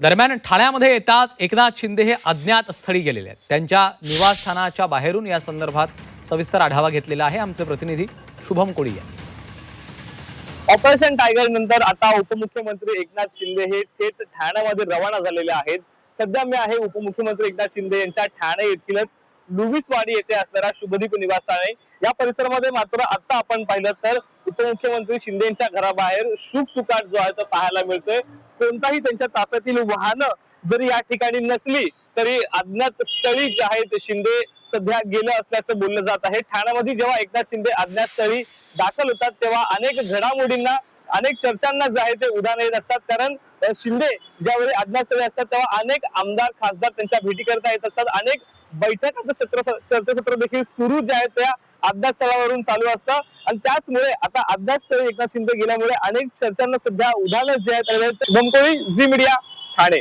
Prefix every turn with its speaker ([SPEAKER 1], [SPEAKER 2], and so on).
[SPEAKER 1] दरम्यान ठाण्यामध्ये येताच एकनाथ शिंदे हे अज्ञात स्थळी गेलेले आहेत। त्यांच्या निवासस्थानाच्या बाहेरून या संदर्भात सविस्तर आढावा घेतलेला आहे आमचे प्रतिनिधी शुभम कोळी यांनी।
[SPEAKER 2] ऑपरेशन टायगर नंतर आता उपमुख्यमंत्री एकनाथ शिंदे हे थेट ठाण्यामध्ये रवाना झालेले आहेत। सध्या मी आहे उपमुख्यमंत्री एकनाथ शिंदे यांच्या ठाणे येथीलच लुबिसवाडी येथे असणाऱ्या शुभदीप निवासस्थान आहे। या परिसरामध्ये मात्र आता आपण पाहिलं तर उपमुख्यमंत्री शिंदे यांच्या घराबाहेर शुकशुकाट जो आहे तो पाहायला मिळतोय। कोणताही त्यांच्या ताफ्यातील वाहनं जरी या ठिकाणी नसली तरी अज्ञात स्थळी जे आहे ते शिंदे सध्या गेले असल्याचं बोललं जात आहे। ठाण्यामध्ये जेव्हा एकनाथ शिंदे अज्ञात स्थळी दाखल होतात तेव्हा अनेक घडामोडींना अनेक चर्चांना जे आहे ते उधाण येत असतात। कारण शिंदे ज्यावेळी अज्ञात स्थळी असतात तेव्हा अनेक आमदार खासदार त्यांच्या भेटी करता येत असतात। अनेक बैठकांचं चर्चासत्र देखील सुरू जे आहे त्या अज्ञात स्थळावरून चालू असतं आणि त्याचमुळे आता अज्ञात स्थळी एकनाथ शिंदे गेल्यामुळे अनेक चर्चांना सध्या उधाण जे आहे शुभम कोळी, झी मीडिया, ठाणे।